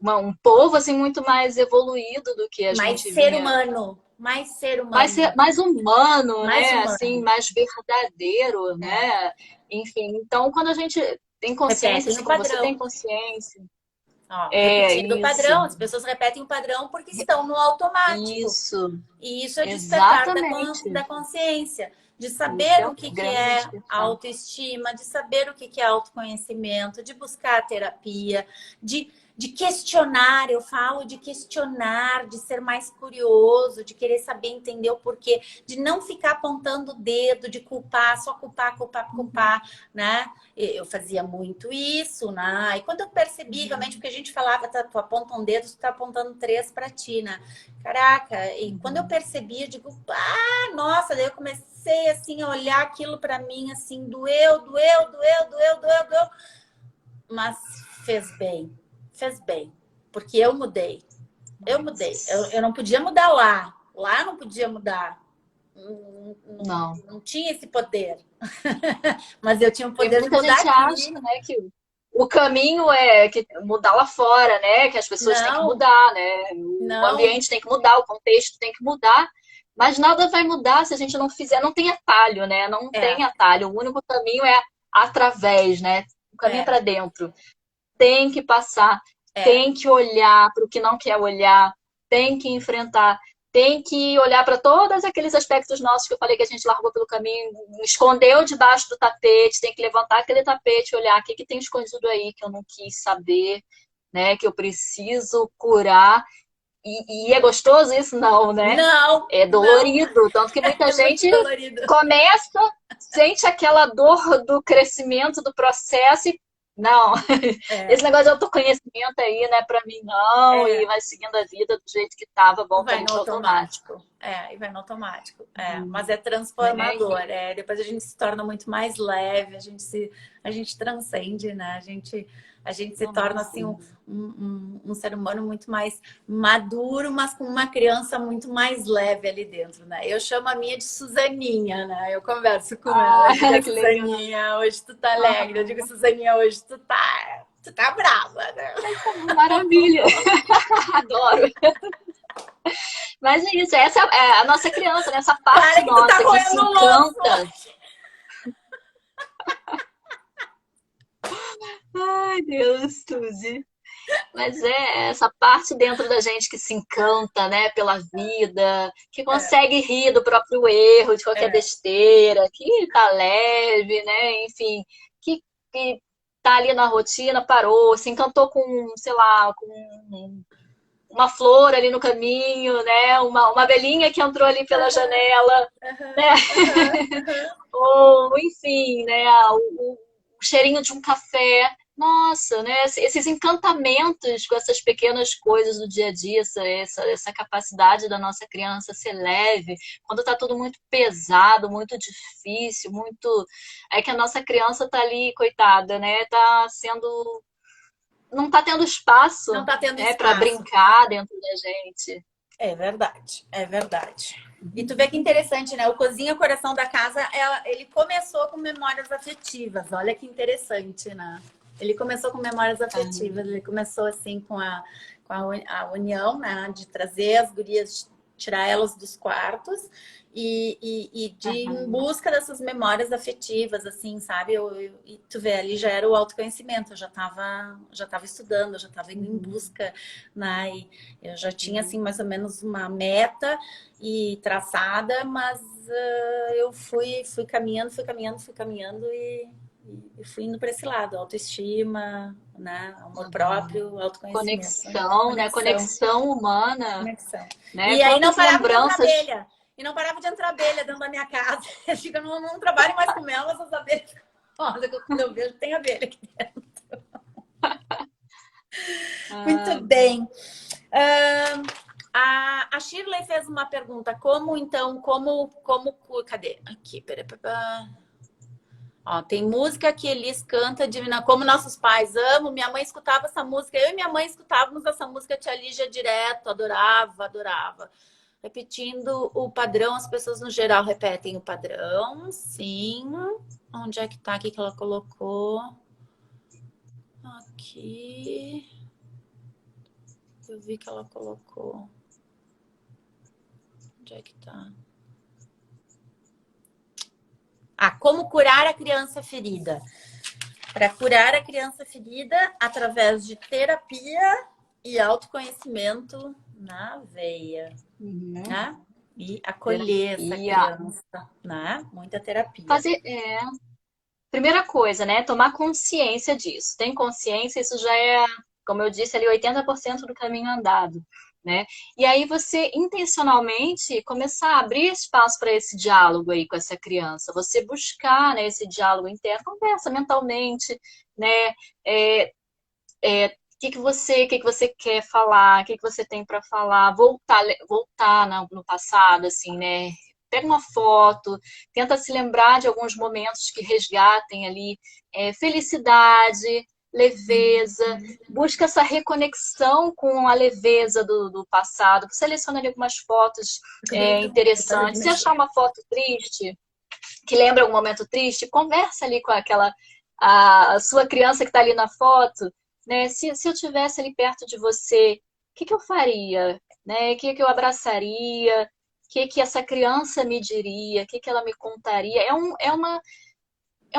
um povo assim, muito mais evoluído do que a Mais gente ser vinha. humano. Mais ser humano. Mais humano, Mais né? humano. Assim, mais verdadeiro, né? Enfim, então quando a gente tem consciência, Repetem assim o como você tem padrão. consciência, Ó, é repetindo o isso, padrão. As pessoas repetem o padrão porque estão no automático. isso, E isso é despertar exatamente. da consciência, de Isso saber é o um que grande é despertar. autoestima, de saber o que é autoconhecimento, de buscar a terapia, de questionar. Eu falo de questionar, de ser mais curioso, de querer saber entender o porquê, de não ficar apontando o dedo, de culpar, só culpar, culpar, culpar, né? Eu fazia muito isso, né? E quando eu percebi realmente o que a gente falava, tu aponta um dedo, tu tá apontando três para ti, né? Caraca, e quando eu percebi, eu digo, nossa, daí eu comecei assim a olhar aquilo para mim, assim, doeu, doeu, doeu, doeu, doeu, doeu, mas fez bem, porque eu mudei, eu não podia mudar lá eu não podia mudar, Não. não tinha esse poder, mas eu tinha o E poder de muita mudar gente acha, aqui. né, que o caminho é que mudar lá fora, né? Que as pessoas têm que Não, mudar, né? O não, ambiente tem que mudar, o contexto tem que mudar, mas nada vai mudar se a gente não fizer, não tem atalho, né? Não é, tem atalho. O único caminho é através, né? O caminho é é, para dentro. Tem que passar, é, tem que olhar para o que não quer olhar, tem que enfrentar, tem que olhar para todos aqueles aspectos nossos que eu falei que a gente largou pelo caminho, escondeu debaixo do tapete, tem que levantar aquele tapete, olhar o que, que tem escondido aí que eu não quis saber, né? Que eu preciso curar. E é gostoso isso? Não, né? não, É não, dolorido, tanto que muita é muito gente dolorido. começa, sente aquela dor do crescimento do processo e não, esse É, negócio de autoconhecimento aí, né, pra mim não, e é. vai seguindo a vida do jeito que tava, volta Vai ali no pro automático. automático. É, e vai no automático. É, mas é Né? transformador. É, depois a gente se torna muito mais leve, a gente transcende, né? A gente se torna assim um ser humano muito mais maduro, mas com uma criança muito mais leve ali dentro, né? Eu chamo a minha de Suzaninha, né? Eu converso com ela, eu digo, Ah, que legal. Suzaninha, hoje tu tá alegre. Eu digo, Ah, Suzaninha, hoje tu tá brava, né? maravilha, adoro. Mas é isso, essa é a nossa criança, né? Essa parte Para que tu tá nossa que se roendo o encanta. osso! Ai, Deus, Suzy. Mas é essa parte dentro da gente que se encanta, né, pela vida, que É, consegue rir do próprio erro, de qualquer é. besteira, que tá leve, né, enfim, que tá ali na rotina, parou, se encantou com, sei lá, com uma flor ali no caminho, né, uma abelhinha que entrou ali pela Aham, janela, aham, né, aham, aham. ou enfim, né, o cheirinho de um café. Nossa, né? Esses encantamentos com essas pequenas coisas do dia a dia, essa capacidade da nossa criança ser leve, quando tá tudo muito pesado, muito difícil, muito. É que a nossa criança tá ali, coitada, né? Tá sendo. Não tá tendo espaço, Não tá tendo né, para espaço. brincar dentro da gente. É verdade, é verdade. E tu vê que interessante, né? O Cozinha Coração da Casa, ele começou com memórias afetivas. Olha que interessante, né? Ele começou com memórias afetivas. Ele começou assim com a união, né? De trazer as gurias tirar elas dos quartos e de ir em busca dessas memórias afetivas, assim, sabe? E tu vê, ali já era o autoconhecimento, eu já tava estudando, eu já estava indo em busca, né? E eu já tinha, assim, mais ou menos uma meta e traçada, mas eu fui caminhando e fui indo para esse lado, autoestima, né? Amor próprio, autoconhecimento, Conexão, né? conexão, Conexão humana, conexão. né? E aí não Quantas parava de entrar lembranças. abelha. E não parava de entrar abelha dentro da minha casa. Eu digo, eu não trabalho mais com mel, essas abelhas. Olha, quando eu vejo, tem abelha aqui dentro. Muito bem. A Shirley fez uma pergunta. Como, então, cadê? Aqui, peraí. Ó, tem música que Elis canta Divina, como nossos pais. Amo, minha mãe escutava essa música. Eu e minha mãe escutávamos essa música Tia Lígia direto. Adorava, adorava. Repetindo o padrão, as pessoas no geral repetem o padrão. Sim. Onde é que tá aqui que ela colocou? Aqui. Eu vi que ela colocou. Onde é que tá? Como curar a criança ferida. Para curar a criança ferida através de terapia e autoconhecimento na veia, né? E acolher essa criança, né? Muita terapia. Primeira coisa, né? Tomar consciência disso. Tem consciência, isso já é, como eu disse ali, 80% do caminho andado, né? E aí você intencionalmente começar a abrir espaço para esse diálogo aí com essa criança. Você buscar, né, esse diálogo interno, conversa mentalmente, né? O que você quer falar, o que você tem para falar, voltar no passado, assim, né? Pega uma foto, tenta se lembrar de alguns momentos que resgatem ali felicidade, leveza, busca essa reconexão com a leveza do passado. Seleciona ali algumas fotos interessantes. Se achar uma foto triste, que lembra um momento triste, conversa ali com a sua criança que está ali na foto, né? Se eu tivesse ali perto de você, o que eu faria? Né? O que eu abraçaria? O que essa criança me diria? O que ela me contaria? É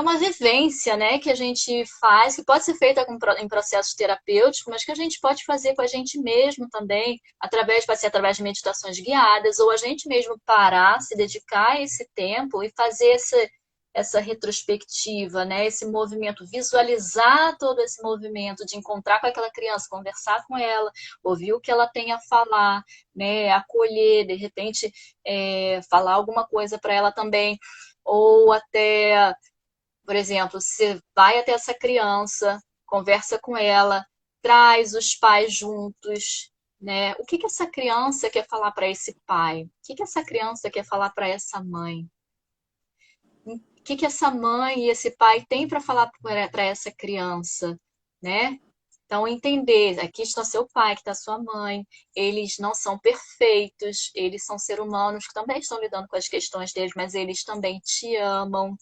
uma vivência, né, que a gente faz, que pode ser feita em processos terapêuticos, mas que a gente pode fazer com a gente mesmo também, pode ser através de meditações guiadas, ou a gente mesmo parar, se dedicar a esse tempo e fazer essa retrospectiva, né, esse movimento, visualizar todo esse movimento de encontrar com aquela criança, conversar com ela, ouvir o que ela tem a falar, né, acolher, de repente, falar alguma coisa para ela também, ou até, por exemplo, você vai até essa criança, conversa com ela, traz os pais juntos, né? O que essa criança quer falar para esse pai? O que essa criança quer falar para essa mãe? O que essa mãe e esse pai têm para falar para essa criança, né? Então, entender, aqui está seu pai, aqui está sua mãe, eles não são perfeitos, eles são seres humanos que também estão lidando com as questões deles, mas eles também te amam,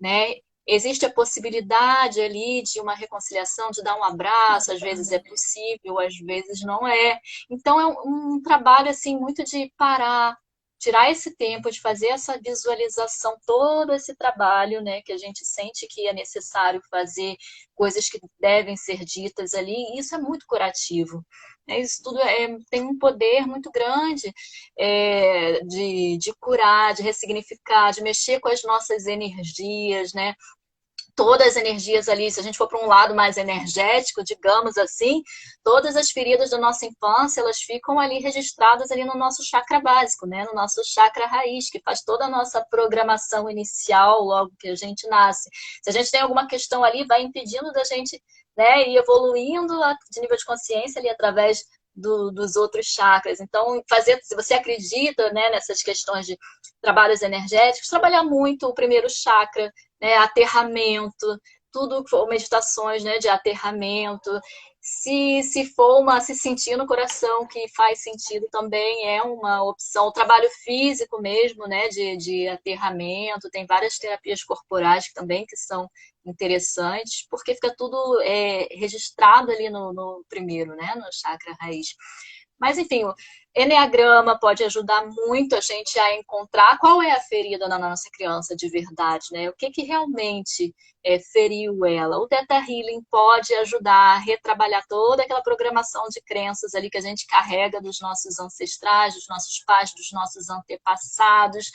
né? Existe a possibilidade ali de uma reconciliação, de dar um abraço, às vezes é possível, às vezes não é. Então é um trabalho assim muito de parar, tirar esse tempo de fazer essa visualização, todo esse trabalho, né, que a gente sente que é necessário fazer, coisas que devem ser ditas ali, e isso é muito curativo. Isso tudo tem um poder muito grande de curar, de ressignificar, de mexer com as nossas energias, né? Todas as energias ali, se a gente for para um lado mais energético, digamos assim, todas as feridas da nossa infância, elas ficam ali registradas ali no nosso chakra básico, né? No nosso chakra raiz, que faz toda a nossa programação inicial logo que a gente nasce. Se a gente tem alguma questão ali, vai impedindo da gente, né, ir evoluindo de nível de consciência ali através dos outros chakras. Então, se você acredita, né, nessas questões de trabalhos energéticos, trabalhar muito o primeiro chakra, né, aterramento, tudo meditações, né, de aterramento. Se for se sentir no coração que faz sentido também é uma opção. O trabalho físico mesmo, né, de aterramento, tem várias terapias corporais também que são interessantes, porque fica tudo registrado ali no primeiro, né, no chakra raiz. Mas, enfim, o eneagrama pode ajudar muito a gente a encontrar qual é a ferida na nossa criança de verdade, né? O que que realmente feriu ela. O Theta Healing pode ajudar a retrabalhar toda aquela programação de crenças ali que a gente carrega dos nossos ancestrais, dos nossos pais, dos nossos antepassados,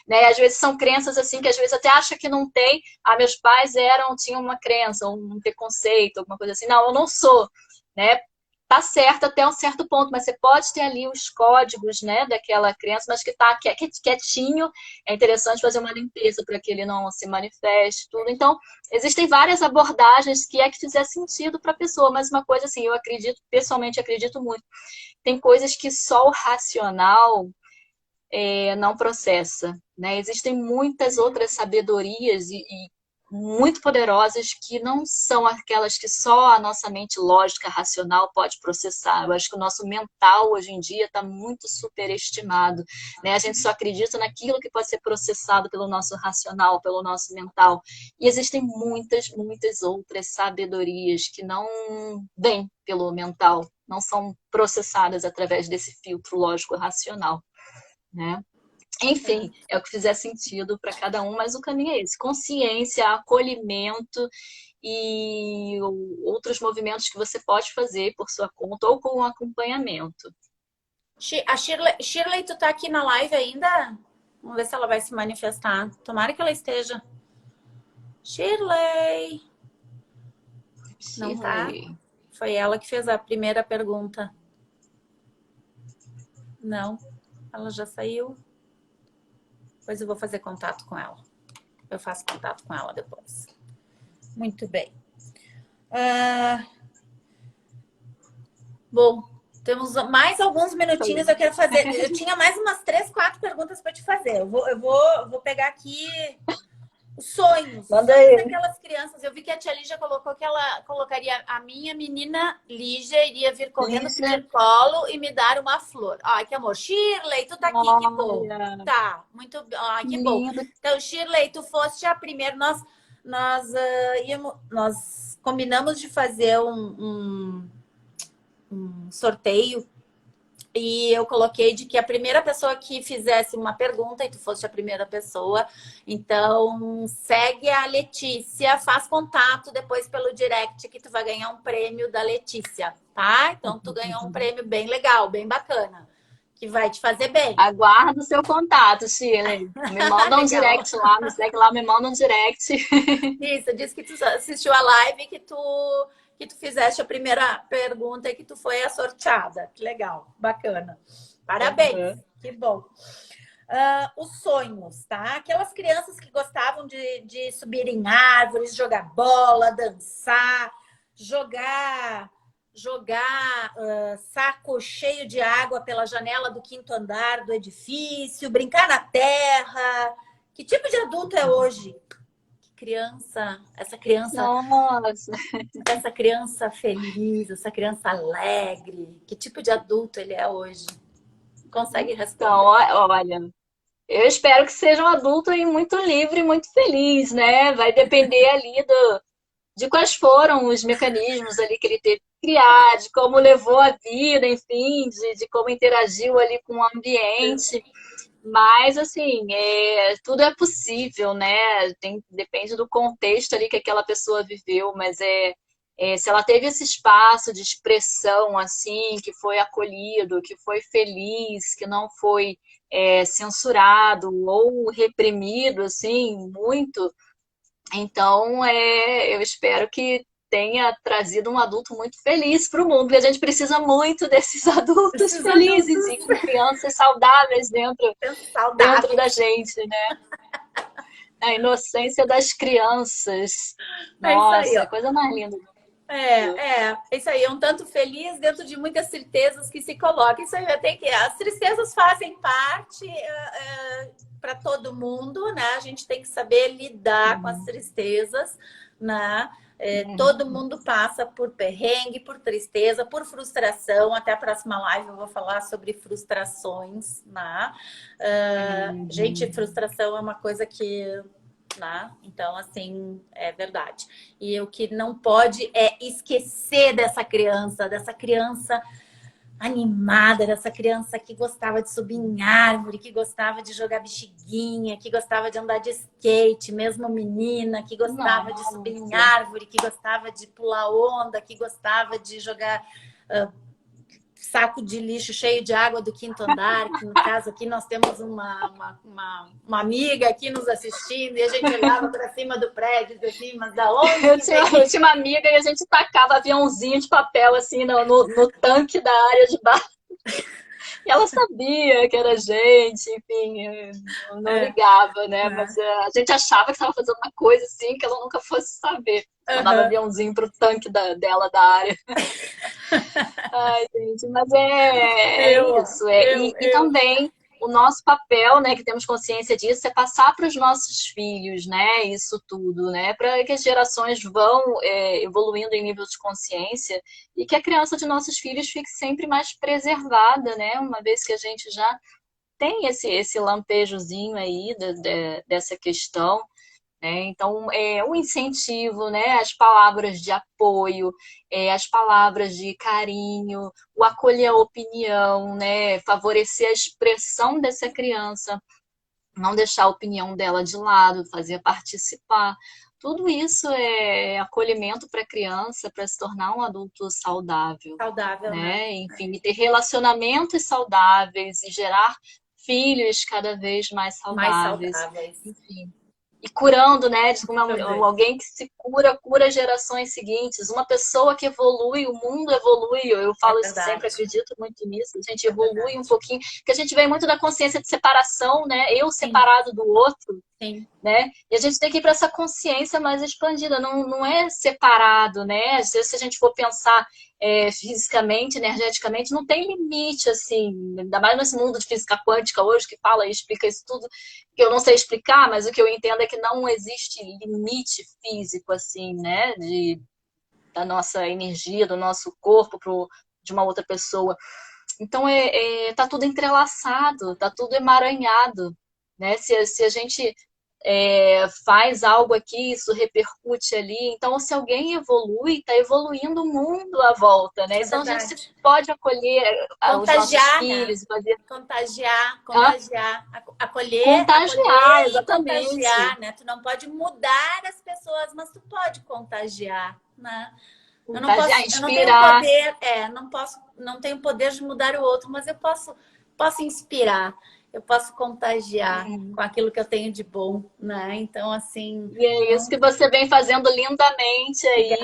né? Às vezes são crenças assim que às vezes até acha que não tem. Ah, meus pais tinham uma crença, um preconceito, alguma coisa assim. Não, eu não sou, né? Tá certo até um certo ponto, mas você pode ter ali os códigos, né, daquela criança, mas que tá quietinho. É interessante fazer uma limpeza para que ele não se manifeste, tudo. Então, existem várias abordagens que fizer sentido para a pessoa, mas uma coisa assim, eu acredito, pessoalmente acredito muito, tem coisas que só o racional não processa, né? Existem muitas outras sabedorias e muito poderosas que não são aquelas que só a nossa mente lógica, racional pode processar. Eu acho que o nosso mental hoje em dia está muito superestimado, né? A gente só acredita naquilo que pode ser processado pelo nosso racional, pelo nosso mental. E existem muitas, muitas outras sabedorias que não vêm pelo mental, não são processadas através desse filtro lógico-racional, né? Enfim, é o que fizer sentido para cada um, mas o caminho é esse: consciência, acolhimento e outros movimentos que você pode fazer por sua conta ou com acompanhamento. A Shirley, tu tá aqui na live ainda? Vamos ver se ela vai se manifestar. Tomara que ela esteja. Shirley! Não tá? Foi ela que fez a primeira pergunta. Não, ela já saiu. Depois eu vou fazer contato com ela. Eu faço contato com ela depois. Muito bem. Bom, temos mais alguns minutinhos. Eu quero fazer. Eu tinha mais umas 3, 4 perguntas para te fazer. Eu vou pegar aqui os sonhos. Manda os sonhos daquelas crianças. Eu vi que a tia Lígia colocou que ela colocaria a minha menina Lígia iria vir correndo pedir colo e me dar uma flor. Ai, que amor. Shirley, tu tá aqui, que bom. Tá, muito bom. Ai, que bom. Então, Shirley, tu foste a primeira. Nós combinamos de fazer um sorteio. E eu coloquei de que a primeira pessoa que fizesse uma pergunta, e tu fosse a primeira pessoa, então segue a Letícia, faz contato depois pelo direct que tu vai ganhar um prêmio da Letícia, tá? Então tu ganhou um prêmio bem legal, bem bacana, que vai te fazer bem. Aguardo o seu contato, Shirley. Me manda um direct lá, me segue lá, me manda um direct. Isso, disse que tu assistiu a live, que tu fizeste a primeira pergunta e que tu foi a sorteada. Que legal, bacana. Parabéns, que bom. Os sonhos, tá? Aquelas crianças que gostavam de subir em árvores, jogar bola, dançar, jogar saco cheio de água pela janela do 5º andar do edifício, brincar na terra. Que tipo de adulto é hoje? Essa criança feliz, essa criança alegre, que tipo de adulto ele é hoje? Consegue responder? Então, olha, eu espero que seja um adulto muito livre, muito feliz, né? Vai depender ali de quais foram os mecanismos ali que ele teve que criar, de como levou a vida, enfim, de como interagiu ali com o ambiente. Mas, assim, tudo é possível, né? Depende do contexto ali que aquela pessoa viveu, mas se ela teve esse espaço de expressão, assim, que foi acolhido, que foi feliz, que não foi censurado ou reprimido, assim, muito, então eu espero que tenha trazido um adulto muito feliz para o mundo, porque a gente precisa muito desses adultos felizes e com crianças saudáveis dentro da gente, né? A inocência das crianças. Nossa, coisa mais linda. É isso aí, é um tanto feliz dentro de muitas tristezas que se colocam. Isso aí as tristezas fazem parte para todo mundo, né? A gente tem que saber lidar com as tristezas, né? Todo mundo passa por perrengue, por tristeza, por frustração. Até a próxima live eu vou falar sobre frustrações, né? Gente, frustração é uma coisa que... Né? Então, assim, é verdade. E o que não pode é esquecer dessa criança. animada, dessa criança que gostava de subir em árvore, que gostava de jogar bexiguinha, que gostava de andar de skate, mesmo menina, que gostava de subir em árvore, que gostava de pular onda, que gostava de jogar saco de lixo cheio de água do quinto andar, que no caso aqui nós temos uma amiga aqui nos assistindo, e a gente olhava para cima do prédio, assim, mas da onde eu tinha uma amiga e a gente tacava aviãozinho de papel assim no tanque da área de bar. E ela sabia que era gente, enfim, não ligava, né? Mas a gente achava que estava fazendo uma coisa assim que ela nunca fosse saber. Mandava aviãozinho pro tanque dela da área. Ai, gente, mas isso. E também o nosso papel, né, que temos consciência disso, é passar para os nossos filhos, né, isso tudo, né, para que as gerações vão evoluindo em nível de consciência e que a criança de nossos filhos fique sempre mais preservada, né, uma vez que a gente já tem esse lampejozinho aí dessa questão. Então, o incentivo, né, as palavras de apoio, as palavras de carinho, o acolher a opinião, né, favorecer a expressão dessa criança, não deixar a opinião dela de lado, fazer participar. Tudo isso é acolhimento para a criança, para se tornar um adulto saudável. Saudável, né? Enfim, ter relacionamentos saudáveis e gerar filhos cada vez mais saudáveis. Enfim. E curando, né? Alguém que se cura gerações seguintes. Uma pessoa que evolui, o mundo evolui. Eu falo isso sempre, acredito muito nisso. A gente evolui um pouquinho. Porque a gente vem muito da consciência de separação, né? Eu separado do outro. Sim. Né? E a gente tem que ir para essa consciência mais expandida. Não é separado, né? Às vezes, se a gente for pensar fisicamente, energeticamente, não tem limite, assim. Ainda mais nesse mundo de física quântica hoje, que fala e explica isso tudo, que eu não sei explicar, mas o que eu entendo é que não existe limite físico, assim, né? Da nossa energia, do nosso corpo de uma outra pessoa. Então, tá tudo entrelaçado, tá tudo emaranhado, né? Se a gente faz algo aqui, isso repercute ali. Então, se alguém evolui, está evoluindo o mundo à volta, né? Então, a gente pode acolher os nossos filhos. Né? Fazer... Contagiar. Acolher, contagiar, exatamente. Contagiar, né? Tu não pode mudar as pessoas, mas tu pode contagiar, né? Contagiar, inspirar. Não tenho poder de mudar o outro, mas eu posso inspirar. Eu posso contagiar com aquilo que eu tenho de bom, né? Então, assim... E é isso que você vem fazendo lindamente aí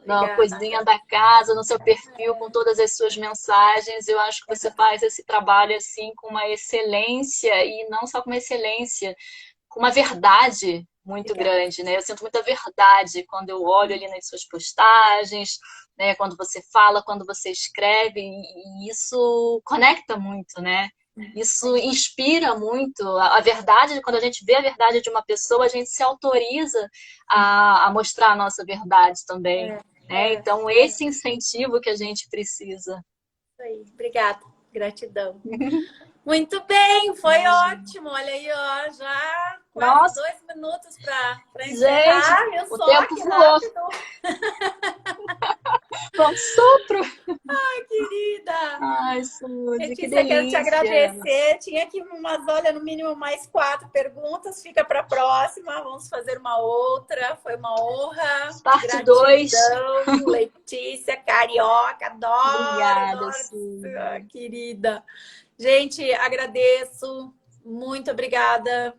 na cozinha da casa, no seu perfil, com todas as suas mensagens. Eu acho que você faz esse trabalho, assim, com uma excelência, e não só com uma excelência, com uma verdade muito grande, né? Eu sinto muita verdade quando eu olho ali nas suas postagens, né? Quando você fala, quando você escreve, e isso conecta muito, né? Isso inspira muito. A verdade, quando a gente vê a verdade de uma pessoa, a gente se autoriza a mostrar a nossa verdade também. Então, esse incentivo que a gente precisa. Isso aí. Obrigada. Gratidão. Muito bem, foi ótimo. Olha aí, ó, já quase 2 minutos para encerrar. Gente, o tempo voou. Com sopro. Ai, querida. Ai, Suzy, que delícia. Eu quero te agradecer. Tinha aqui no mínimo mais 4 perguntas. Fica para a próxima. Vamos fazer uma outra. Foi uma honra. Parte 2. Letícia, carioca, adoro. Obrigada, Suzy. Querida. Gente, agradeço. Muito obrigada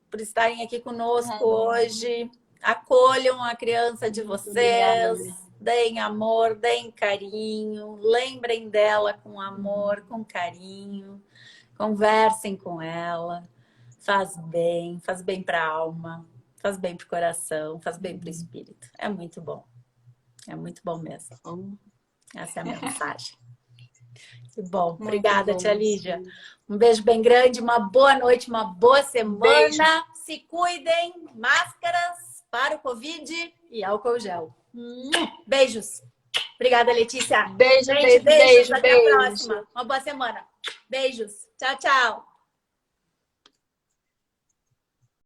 por estarem aqui conosco hoje. Acolham a criança de vocês. Obrigada. Deem amor, deem carinho. Lembrem dela com amor, com carinho. Conversem com ela. Faz bem para a alma. Faz bem para o coração. Faz bem para o espírito. É muito bom. É muito bom mesmo. Essa é a mensagem. Que bom. Obrigada, tia Lídia. Um beijo bem grande, uma boa noite, uma boa semana. Beijo. Se cuidem, máscaras para o Covid e álcool gel. Beijos. Obrigada, Letícia. Beijo. Até a próxima. Uma boa semana. Beijos. Tchau, tchau.